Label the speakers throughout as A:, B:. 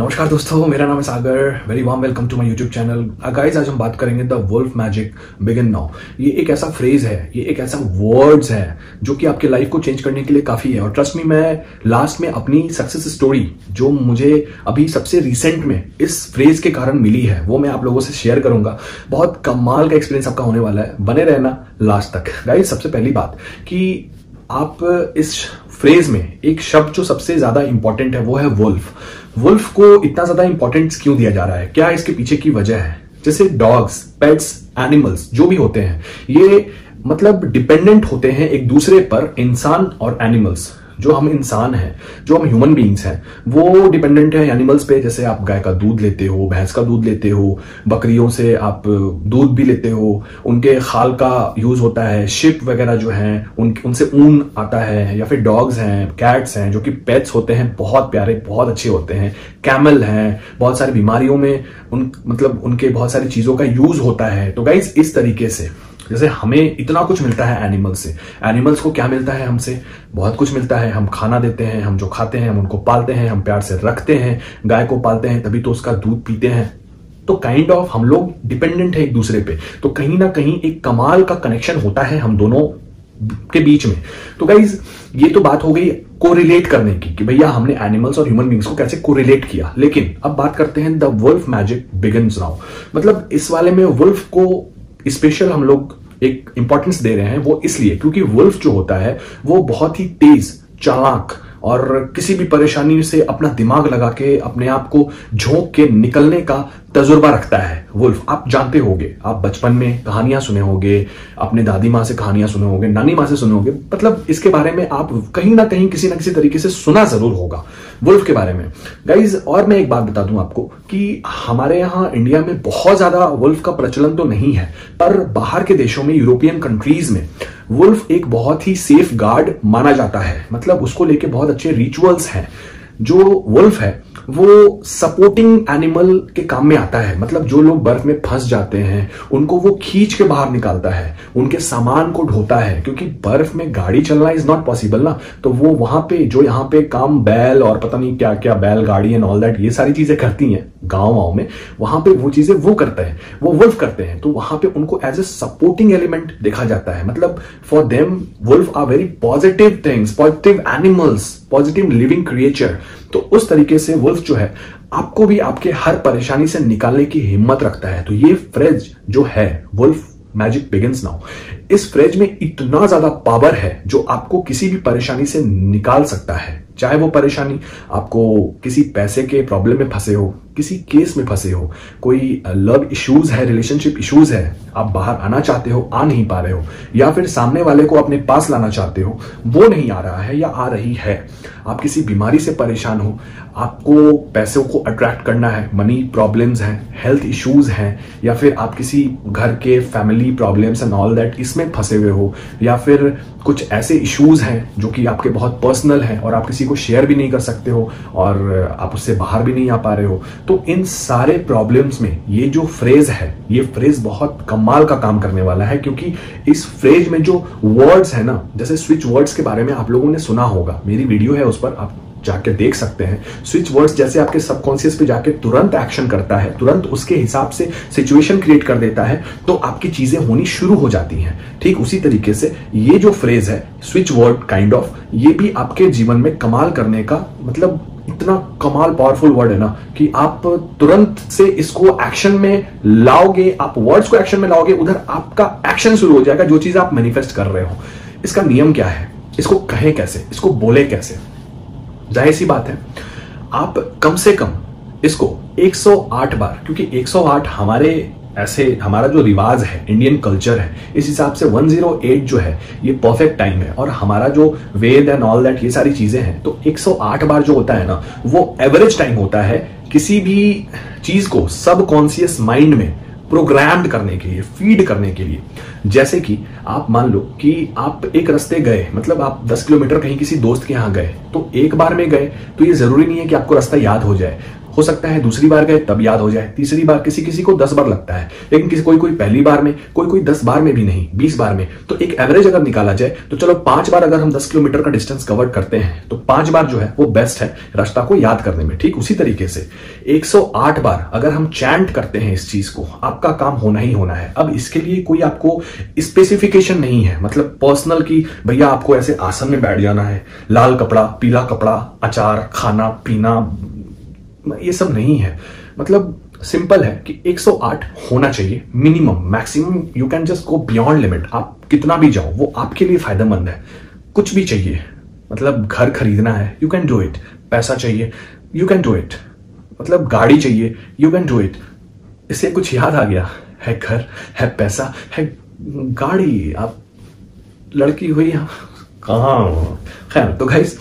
A: नमस्कार दोस्तों, मेरा नाम है Sagar. Very warm welcome to my YouTube channel. Guys, आज हम बात करेंगे the wolf magic begin now. ये एक ऐसा फ्रेज है, ये एक ऐसा वर्ड्स है जो कि आपके लाइफ को चेंज करने के लिए काफी है। और ट्रस्ट मी, मैं लास्ट में अपनी सक्सेस स्टोरी जो मुझे अभी सबसे रिसेंट में इस फ्रेज के कारण मिली है, वो मैं आप लोगों से शेयर करूंगा। बहुत कमाल का एक्सपीरियंस आपका होने वाला है, बने रहना लास्ट तक। गाइस, सबसे पहली बात कि आप इस फ्रेज में एक शब्द जो सबसे ज्यादा इंपॉर्टेंट है वो है वुल्फ। वुल्फ को इतना ज्यादा इंपॉर्टेंस क्यों दिया जा रहा है? क्या इसके पीछे की वजह है? जैसे डॉग्स, पेट्स, एनिमल्स जो भी होते हैं, ये मतलब डिपेंडेंट होते हैं एक दूसरे पर। इंसान और एनिमल्स, जो हम इंसान हैं, जो हम ह्यूमन बीइंग्स हैं, वो डिपेंडेंट है एनिमल्स पे। जैसे आप गाय का दूध लेते हो, भैंस का दूध लेते हो, बकरियों से आप दूध भी लेते हो, उनके खाल का यूज होता है। शिप वगैरह जो हैं उनसे ऊन आता है। या फिर डॉग्स हैं, कैट्स हैं जो कि पेट्स होते हैं, बहुत प्यारे, बहुत अच्छे होते हैं। कैमल हैं, बहुत सारी बीमारियों में उनके बहुत सारी चीजों का यूज होता है। तो गाइज, इस तरीके से जैसे हमें इतना कुछ मिलता है एनिमल से, एनिमल्स को क्या मिलता है हमसे? बहुत कुछ मिलता है। हम खाना देते हैं, हम जो खाते हैं, हम उनको पालते हैं, हम प्यार से रखते हैं। गाय को पालते हैं तभी तो उसका दूध पीते हैं। तो काइंड ऑफ हम लोग डिपेंडेंट है एक दूसरे पे। तो कहीं ना कहीं एक कमाल का कनेक्शन होता है हम दोनों के बीच में। तो गाइज, ये तो बात हो गई कोरिलेट करने की कि भैया हमने एनिमल्स और ह्यूमन बींग्स को कैसे कोरिलेट किया। लेकिन अब बात करते हैं the wolf magic begins now. मतलब इस वाले में वुल्फ को स्पेशल हम लोग एक इंपॉर्टेंस दे रहे हैं। वो इसलिए क्योंकि वुल्फ जो होता है वो बहुत ही तेज, चालाक और किसी भी परेशानी से अपना दिमाग लगा के अपने आप को झोंक के निकलने का तजुर्बा रखता है। वुल्फ आप जानते होंगे, आप बचपन में कहानियां सुने होंगे, अपने दादी माँ से कहानियां सुने होंगे, नानी माँ से सुने होंगे। मतलब इसके बारे में आप कहीं ना कहीं किसी ना किसी तरीके से सुना जरूर होगा वुल्फ के बारे में। गाइज, और मैं एक बात बता दूं आपको कि हमारे यहाँ इंडिया में बहुत ज्यादा वुल्फ का प्रचलन तो नहीं है, पर बाहर के देशों में, यूरोपियन कंट्रीज में वुल्फ एक बहुत ही सेफ गार्ड माना जाता है। मतलब उसको लेके बहुत अच्छे रिचुअल्स हैं। जो वुल्फ है वो सपोर्टिंग एनिमल के काम में आता है। मतलब जो लोग बर्फ में फंस जाते हैं उनको वो खींच के बाहर निकालता है, उनके सामान को ढोता है, क्योंकि बर्फ में गाड़ी चलना इज नॉट पॉसिबल ना। तो वो वहां पे जो यहाँ पे काम बैल और पता नहीं क्या क्या, बैल गाड़ी एंड ऑल दैट, ये सारी चीजें करती हैं गाँव में, वहां पे वो चीजें वो करते हैं, वो वुल्फ करते हैं। तो वहां पे उनको एज ए सपोर्टिंग एलिमेंट देखा जाता है। मतलब for them wolf are very positive things, positive animals, positive living creature. तो उस तरीके से वुल्फ जो है आपको भी आपके हर परेशानी से निकालने की हिम्मत रखता है। तो ये फ्रेज जो है वुल्फ मैजिक बिगिन्स नाउ, इस फ्रेज में इतना ज्यादा पावर है जो आपको किसी भी परेशानी से निकाल सकता है। चाहे वो परेशानी आपको किसी पैसे के प्रॉब्लम में फंसे हो, किसी केस में फंसे हो, कोई लव इश्यूज है, रिलेशनशिप इश्यूज है, आप बाहर आना चाहते हो, आ नहीं पा रहे हो, या फिर सामने वाले को अपने पास लाना चाहते हो, वो नहीं आ रहा है या आ रही है, आप किसी बीमारी से परेशान हो, आपको पैसों को अट्रैक्ट करना है, मनी प्रॉब्लम्स हैं, हेल्थ इश्यूज हैं, या फिर आप किसी घर के family problems and all that इसमें फंसे हुए हो, या फिर कुछ ऐसे इश्यूज हैं जो कि आपके बहुत पर्सनल हैं और आप किसी को शेयर भी नहीं कर सकते हो और आप उससे बाहर भी नहीं आ पा रहे हो। तो इन सारे प्रॉब्लम्स में ये जो फ्रेज है, ये फ्रेज बहुत कमाल का काम करने वाला है। क्योंकि इस फ्रेज में जो वर्ड्स है ना, जैसे स्विच वर्ड्स के बारे में आप लोगों ने सुना होगा, मेरी वीडियो है उस पर, आप जाके देख सकते हैं। स्विच वर्ड्स जैसे आपके सबकॉन्शियस पे जाके तुरंत एक्शन करता है, तुरंत उसके हिसाब से सिचुएशन क्रिएट कर देता है, तो आपकी चीजें होनी शुरू हो जाती हैं। ठीक उसी तरीके से ये जो फ्रेज है स्विच वर्ड काइंड ऑफ, ये भी आपके जीवन में कमाल करने का, मतलब इतना कमाल पावरफुल वर्ड है ना कि आप तुरंत से इसको एक्शन में लाओगे, आप वर्ड्स को एक्शन में लाओगे, उधर आपका एक्शन शुरू हो जाएगा, जो चीज आप मैनिफेस्ट कर रहे हो। इसका नियम क्या है? इसको कहें कैसे, इसको बोले कैसे? जाहिर सी बात है, आप कम से कम इसको 108 बार, क्योंकि 108 हमारा जो रिवाज है, इंडियन कल्चर है, इस हिसाब से 108 जो है ये परफेक्ट टाइम है। और हमारा जो वेद एंड ऑल दैट, ये सारी चीजें हैं, तो 108 बार जो होता है ना, वो एवरेज टाइम होता है किसी भी चीज को सबकॉन्शियस माइंड में प्रोग्राम्ड करने के लिए, फीड करने के लिए। जैसे कि आप मान लो कि आप एक रास्ते गए, मतलब आप 10 किलोमीटर कहीं किसी दोस्त के यहां गए, तो एक बार में गए तो ये जरूरी नहीं है कि आपको रास्ता याद हो जाए। हो सकता है दूसरी बार गए तब याद हो जाए, तीसरी बार किसी किसी को 10 बार लगता है, लेकिन किसी कोई पहली बार में, कोई 10 बार में भी नहीं, 20 बार में। तो एक एवरेज अगर निकाला जाए तो चलो 5 बार अगर हम 10 किलोमीटर का डिस्टेंस कवर करते हैं तो 5 बार जो है वो बेस्ट है रास्ता को याद करने में। ठीक उसी तरीके से 108 बार अगर हम चैंट करते हैं इस चीज को, आपका काम होना ही होना है। अब इसके लिए कोई आपको स्पेसिफिकेशन नहीं है, मतलब पर्सनल की भैया आपको ऐसे आसन में बैठ जाना है, लाल कपड़ा, पीला कपड़ा, अचार, खाना पीना, ये सब नहीं है। मतलब सिंपल है कि 108 होना चाहिए minimum, maximum you can just go beyond limit. आप कितना भी जाओ वो आपके लिए फायदेमंद है। कुछ भी चाहिए, मतलब घर खरीदना है, यू कैन डू इट। पैसा चाहिए, यू कैन डू इट। मतलब गाड़ी चाहिए, यू कैन डू इट। इससे कुछ याद आ गया, है घर, है पैसा, है गाड़ी, आप लड़की हुई कहाँ, खैर। तो गाइस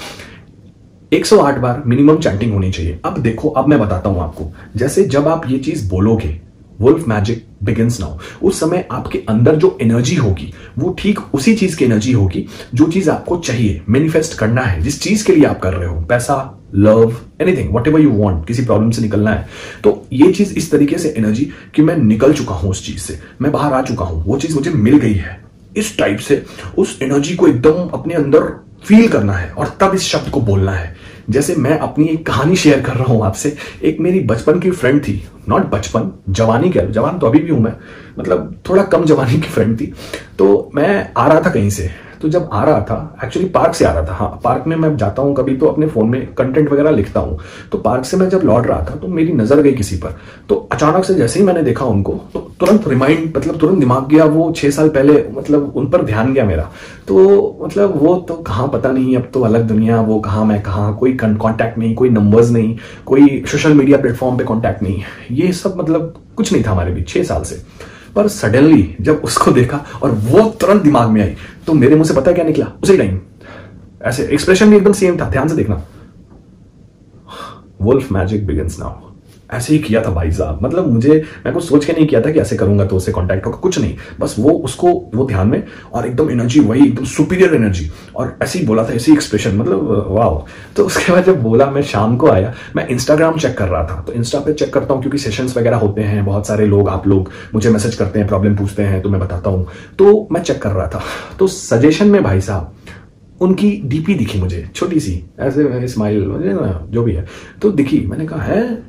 A: 108 बार मिनिमम चैंटिंग होनी चाहिए। अब देखो, अब मैं बताता हूं आपको, जैसे जब आप ये चीज बोलोगे वुल्फ मैजिक बिगिंस नाउ, उस समय आपके अंदर जो एनर्जी होगी वो ठीक उसी चीज की एनर्जी होगी जो चीज आपको चाहिए, मैनिफेस्ट करना है, जिस चीज के लिए आप कर रहे हो, पैसा, love, anything, whatever you want, किसी प्रॉब्लम से निकलना है, तो ये चीज इस तरीके से एनर्जी कि मैं निकल चुका हूं उस चीज से, मैं बाहर आ चुका हूं, वो चीज मुझे मिल गई है, इस टाइप से उस एनर्जी को एकदम अपने अंदर फील करना है और तब इस शब्द को बोलना है। जैसे मैं अपनी एक कहानी शेयर कर रहा हूं आपसे। एक मेरी बचपन की फ्रेंड थी, नॉट बचपन, जवानी के, जवान तो अभी भी हूं मैं, मतलब थोड़ा कम जवानी की फ्रेंड थी। तो मैं आ रहा था कहीं से, तो जब आ रहा था, एक्चुअली पार्क से आ रहा था, हाँ पार्क में मैं जाता हूँ कभी तो अपने फोन में कंटेंट वगैरह लिखता हूँ, तो पार्क से मैं जब लौट रहा था तो मेरी नजर गई किसी पर, तो अचानक से जैसे ही मैंने देखा उनको तो तुरंत रिमाइंड, मतलब तुरंत दिमाग गया वो 6 साल पहले, मतलब उन पर ध्यान गया मेरा। तो मतलब वो तो कहाँ, पता नहीं, अब तो अलग दुनिया, वो कहाँ मैं कहाँ, कोई कांटेक्ट नहीं, कोई नंबर्स नहीं, कोई सोशल मीडिया प्लेटफॉर्म पे कांटेक्ट नहीं, ये सब मतलब कुछ नहीं था हमारे बीच 6 साल से। पर सडनली जब उसको देखा और वो तुरंत दिमाग में आई, तो मेरे मुंह से पता क्या निकला उसी टाइम, ऐसे एक्सप्रेशन भी एकदम सेम था, ध्यान से देखना, वुल्फ मैजिक बिगिंस नाउ, ऐसे ही किया था भाई साहब। मतलब मैं कुछ सोच के नहीं किया था कि ऐसे करूंगा तो उससे कांटेक्ट होगा, कुछ नहीं, बस वो ध्यान में और एकदम एनर्जी, वही एकदम सुपीरियर एनर्जी, और ऐसे ही बोला था, ऐसे ही एक्सप्रेशन, मतलब वाह। तो उसके बाद जब बोला, मैं शाम को आया, मैं इंस्टाग्राम चेक कर रहा था, तो इंस्टा पे चेक करता हूँ क्योंकि सेशंस वगैरह होते हैं, बहुत सारे लोग, आप लोग मुझे मैसेज करते हैं, प्रॉब्लम पूछते हैं, तो मैं बताता हूँ। तो मैं चेक कर रहा था, तो सजेशन में भाई साहब उनकी डीपी दिखी मुझे, छोटी सी ऐसे स्माइल, जो भी है, तो दिखी। मैंने कहा है,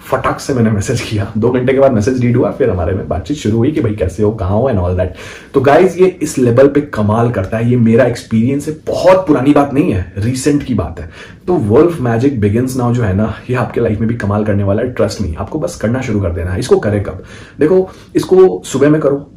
A: फटाक से मैंने मैसेज किया, 2 घंटे के बाद मैसेज रीड हुआ, फिर हमारे में बातचीत शुरू हुई कि भाई कैसे हो, कहाँ हो, एंड ऑल दैट। तो गाइज ये इस लेवल पे कमाल करता है, ये मेरा एक्सपीरियंस है, बहुत पुरानी बात नहीं है, रिसेंट की बात है। तो वुल्फ मैजिक बिगिंस नाउ जो है ना, ये आपके लाइफ में भी कमाल करने वाला है, ट्रस्ट मी। आपको बस करना शुरू कर देना है। इसको करे कब, देखो, इसको सुबह में करो,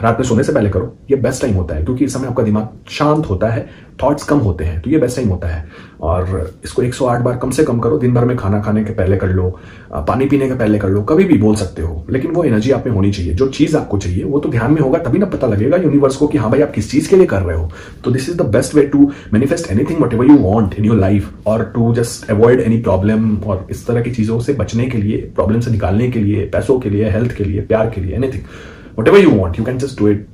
A: रात में सोने से पहले करो, ये बेस्ट टाइम होता है, क्योंकि इस समय आपका दिमाग शांत होता है, थॉट्स कम होते हैं, तो ये बेस्ट टाइम होता है। और इसको 108 बार कम से कम करो, दिन भर में खाना खाने के पहले कर लो, पानी पीने के पहले कर लो, कभी भी बोल सकते हो, लेकिन वो एनर्जी आप में होनी चाहिए, जो चीज आपको चाहिए वो तो ध्यान में होगा, तभी ना पता लगेगा यूनिवर्स को कि हाँ भाई आप किस चीज के लिए कर रहे हो। तो this is the best way to manifest anything whatever you want in your life, और to just avoid any problem, और इस तरह की चीजों से बचने के लिए, प्रॉब्लम से निकालने के लिए, पैसों के लिए, हेल्थ के लिए, प्यार के लिए, anything whatever you want, you can just do it,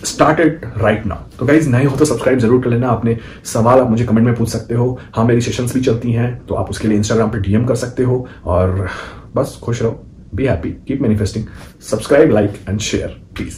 A: start it right now. तो गाइज, नए हो तो सब्सक्राइब जरूर कर लेना। अपने सवाल आप मुझे कमेंट में पूछ सकते हो। हाँ, मेरी सेशंस भी चलती हैं, तो आप उसके लिए इंस्टाग्राम पे डीएम कर सकते हो। और बस खुश रहो, be happy, keep manifesting, subscribe, like and share please.